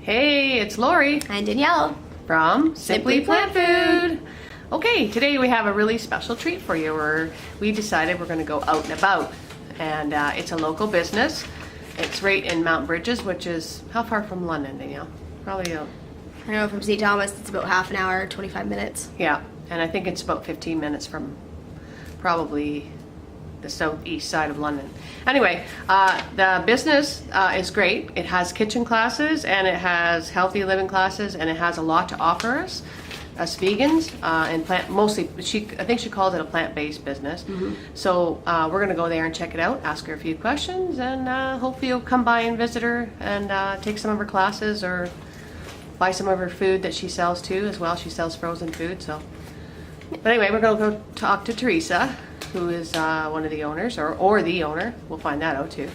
Hey, it's Lori And Danielle from Simply Plant Food. Okay, today we have a really special treat for you. We decided we're going to go out and about, and it's a local business. It's right in Mount Brydges, which is how far from London, Danielle? Probably I know from St. Thomas it's about half an hour, 25 minutes. Yeah, and I think it's about 15 minutes from probably the southeast side of London. Anyway, the business is great. It has kitchen classes and it has healthy living classes, and it has a lot to offer us vegans and mostly. I think she calls it a plant-based business. Mm-hmm. So we're gonna go there and check it out, ask her a few questions, and hopefully you'll come by and visit her and take some of her classes or buy some of her food that she sells too as well. She sells frozen food. So, but anyway, we're gonna go talk to Therese, who is one of the owners, or the owner. We'll find that out too.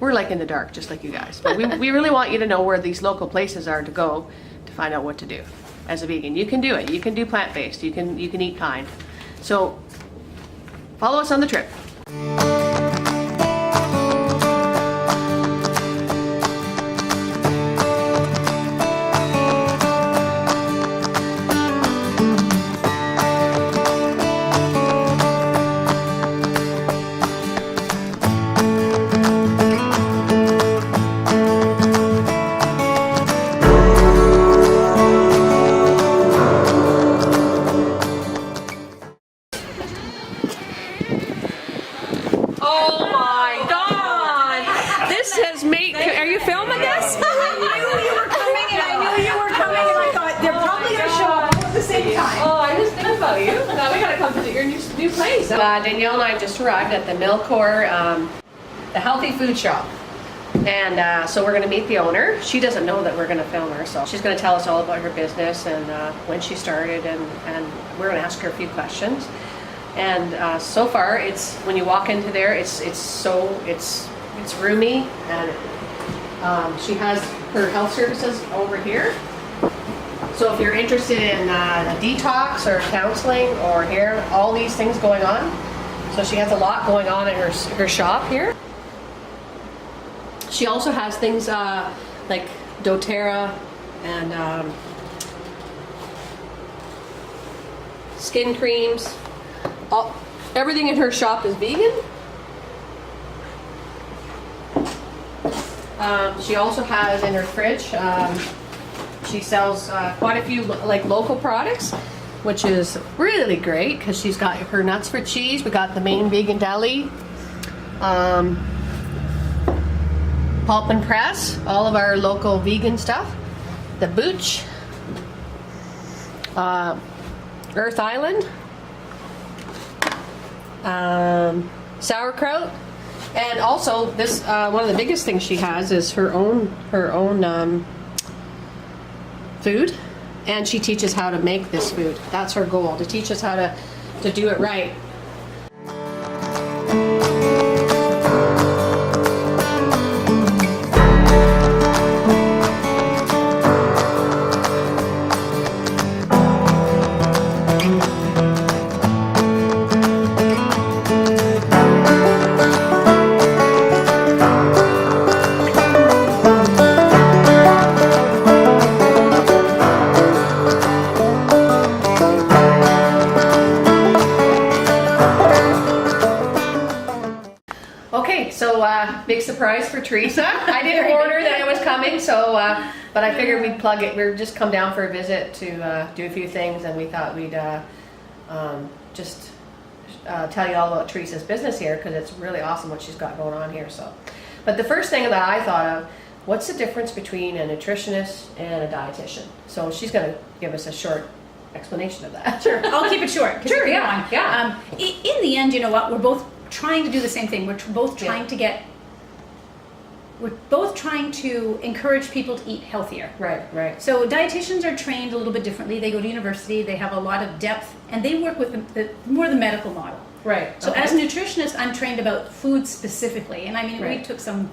We're like in the dark, just like you guys. But we really want you to know where these local places are to go to find out what to do as a vegan. You can do it. You can do plant-based. You can eat kind. So follow us on the trip. Are you filming this? I knew you were coming and I thought they're probably going to show up at the same time. Oh, I just think about you. Now we gotta come visit your new place. Danielle and I just arrived at the Milcoeur, the healthy food shop. And so we're gonna meet the owner. She doesn't know that we're gonna film her, so she's gonna tell us all about her business and when she started, and we're gonna ask her a few questions. And so far, it's when you walk into there, it's roomy, and she has her health services over here. So if you're interested in a detox or counseling or hair, all these things going on. So she has a lot going on at her shop here. She also has things like doTERRA and skin creams. Everything in her shop is vegan. She also has in her fridge, she sells quite a few like local products, which is really great because she's got her nuts for cheese. We got the main vegan deli, Pulp and Press, all of our local vegan stuff, the Booch, Earth Island, sauerkraut. And also, this one of the biggest things she has is her own food, and she teaches how to make this food. That's her goal, to teach us how to do it right. Big surprise for Therese. I didn't warn her that I was coming, so but I figured we'd plug it. We'd just come down for a visit to do a few things, and we thought we'd just tell you all about Therese's business here, because it's really awesome what she's got going on here. So, but the first thing that I thought of, what's the difference between a nutritionist and a dietitian? So she's going to give us a short explanation of that. Sure, I'll keep it short. Sure, yeah, yeah. In the end, you know what? We're both trying to do the same thing. We're both trying to get. We're both trying to encourage people to eat healthier. Right, right. So dietitians are trained a little bit differently. They go to university, they have a lot of depth, and they work with more the medical model. Right. So as a nutritionist, I'm trained about food specifically. And I mean, we took some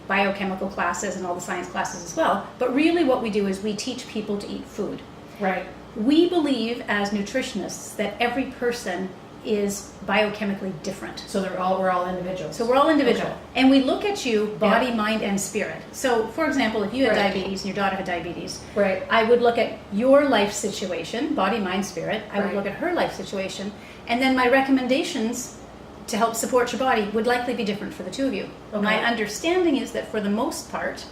biochemical classes and all the science classes as well. But really what we do is we teach people to eat food. Right. We believe as nutritionists that every person is biochemically different. So we're all individuals. So we're all individual. Okay. And we look at you body, Yeah. mind, and spirit. So for example, if you had Right. diabetes and your daughter had diabetes, Right. I would look at your life situation, body, mind, spirit. I would Right. look at her life situation. And then my recommendations to help support your body would likely be different for the two of you. Okay. My understanding is that for the most part,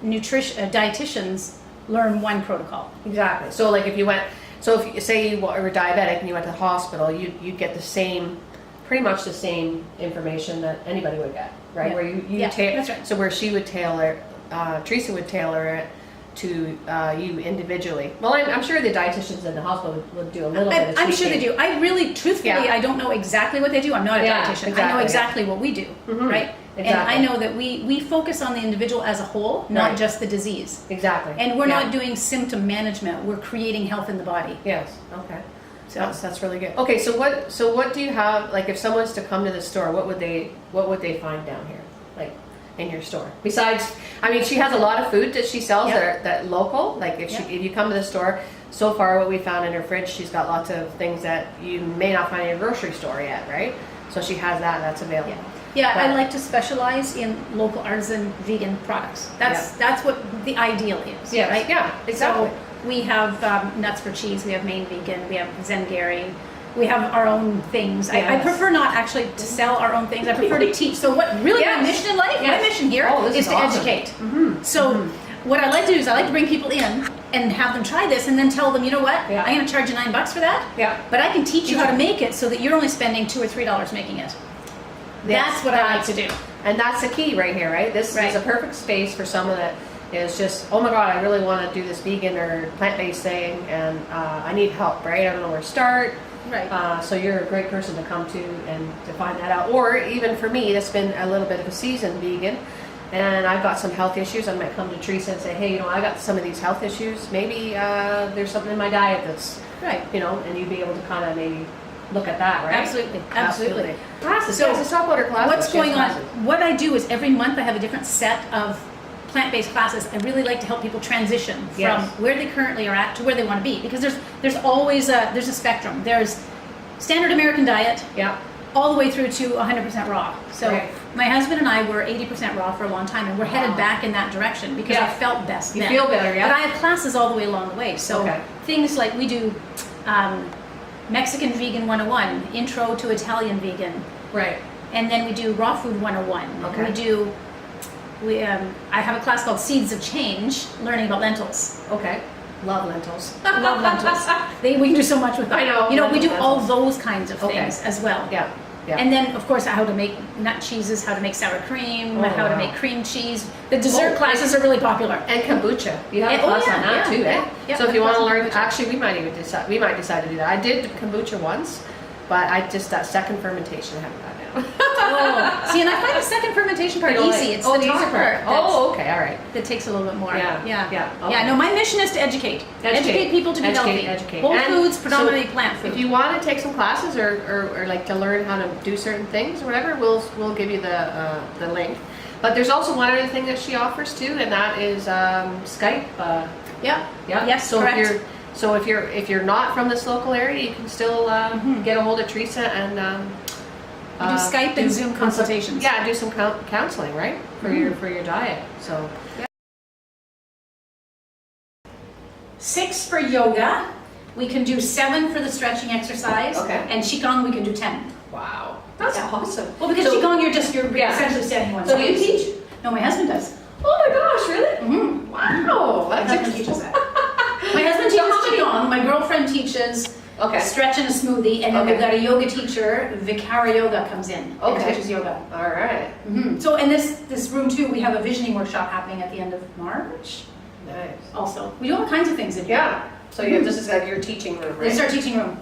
dietitians learn one protocol. Exactly. So like if you say you were diabetic and you went to the hospital, you'd get the same, pretty much the same information that anybody would get, right? Yeah. Where you Yeah, that's right. So where she would tailor, Teresa would tailor it to you individually. Well, I'm sure the dietitians in the hospital would do a little bit of I'm sure they tweaking. do. I really, truthfully, Yeah. I don't know exactly what they do. I'm not a Yeah, dietitian. I know exactly, exactly what we do, Mhm. right? And Exactly. I know that we focus on the individual as a whole, not Right. just the disease. Exactly. And we're Yeah. not doing symptom management. We're creating health in the body. Yes. Okay. So That's really good. Okay, so what do you have, like if someone's to come to the store, what would they find down here, like in your store? Besides, I mean, she has a lot of food that she sells Yep. that local. Like if Yep. if you come to the store, so far what we found in her fridge, she's got lots of things that you may not find in a grocery store yet, right? So she has that's available. Yeah, I But- like to specialize in local artisan vegan products. That's what the ideal is, Yes, right? yeah, exactly. So we have nuts for cheese, we have Maine Vegan, we have Zengari, we have our own things. I Yes. prefer not actually to sell our own things, I prefer to teach. So what really Yes. my mission in life, my Yes. mission here Oh, this is is to awesome. educate. Mhm. So what I like to do is I like to bring people in and have them try this and then tell them, you know what, Yeah. I'm going to charge you $9 for that, Yeah. but I can teach you how to make it so that you're only spending $2 or $3 making it. Yes, That's what I like to do. And that's the key right here, right? This Right. is a perfect space for someone that is just, oh my God, I really want to do this vegan or plant-based thing, and I need help, right? I don't know where to start. Right. So you're a great person to come to and to find that out. Or even for me, that's been a little bit of a seasoned vegan, and I've got some health issues. I might come to Therese and say, hey, you know, I got some of these health issues. Maybe there's something in my diet that's, Right. you know, and you'd be able to kind of maybe look at that, right? Absolutely. Classes. So Guys, let's talk about her classes. What's She has going on? classes. What I do is every month I have a different set of plant-based classes. I really like to help people transition from Yes. where they currently are at to where they want to be, because there's always a spectrum. There's standard American diet, Yeah. all the way through to 100% raw. So Right. my husband and I were 80% raw for a long time, and we're headed back in that direction because Yeah. I felt best You then. feel better, yeah? But I have classes all the way along the way. So Okay. things like we do Mexican Vegan 101, Intro to Italian Vegan, Right. and then we do Raw Food 101. Okay. I have a class called Seeds of Change, learning about lentils. Okay. Love lentils. Love lentils. We can do so much with them. I know, You know, we do lentils. all those kinds of Okay. things as well. Yeah. Yeah. And then, of course, how to make nut cheeses, how to make sour cream, Oh, how to wow. make cream cheese. The dessert Oh, classes are really popular. And kombucha. You have a Yeah, oh, class yeah, on that yeah, too, eh? yeah, yeah, So if you class want to on learn, kombucha. actually, we might decide to do that. I did kombucha once, but that second fermentation I haven't got now. Oh, see, and I find the second fermentation part You know, easy. like- It's oh, the the top easy part. part. Oh, okay, all right. That takes a little bit more. Yeah, Yeah. yeah, okay. Yeah, no, my mission is to educate. Educate people to be healthy. Educate. Whole And foods, so predominantly plant food. If you want to take some classes or like to learn how to do certain things or whatever, we'll give you the link. But there's also one other thing that she offers too, and that is Skype. Yeah. Yeah. Yes, So correct. if you're not from this local area, you can still get a hold of Teresa and You do Skype and Zoom consultations. Yeah, do some counseling, right, for your diet. So 6 for yoga. We can do 7 for the stretching exercise. Okay. And Qigong, we can do 10. wow, that's Yeah. awesome. Well, because So- Qigong, you're Yeah. essentially standing one So do you space. teach? No, my husband does. Oh my gosh, really? Mm-hmm. Wow, My that's husband teaches that. My husband So teaches how many- Qigong. My girlfriend teaches Okay. stretch and a smoothie. And then Okay. we've got a yoga teacher, Vikara Yoga, comes in Okay. and teaches yoga. All right. So in this room too, we have a visioning workshop happening at the end of March. Nice. Also, we do all kinds of things in here. Yeah. So this is like your teaching room, This right? is our teaching room.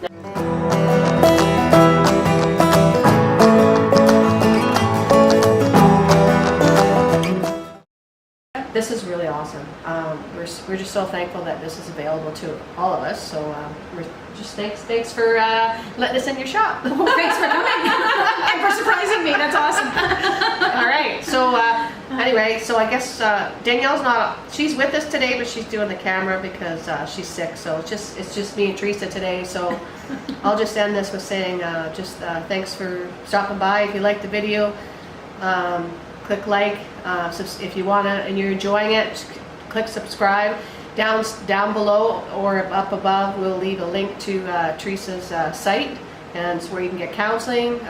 This is really awesome. We're just so thankful that this is available to all of us. So we're just thanks for letting us in your shop. Thanks for coming and for surprising me. That's awesome. All right. So Anyway, so I guess Danielle's not, she's with us today, but she's doing the camera because she's sick. So it's just me and Teresa today. So I'll just end this with saying thanks for stopping by. If you liked the video, click like. If you want to and you're enjoying it, click subscribe. Down below or up above, we'll leave a link to Teresa's site, and it's where you can get counseling,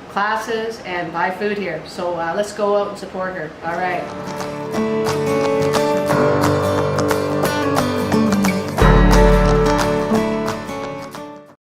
classes, and buy food here. So let's go out and support her. All right.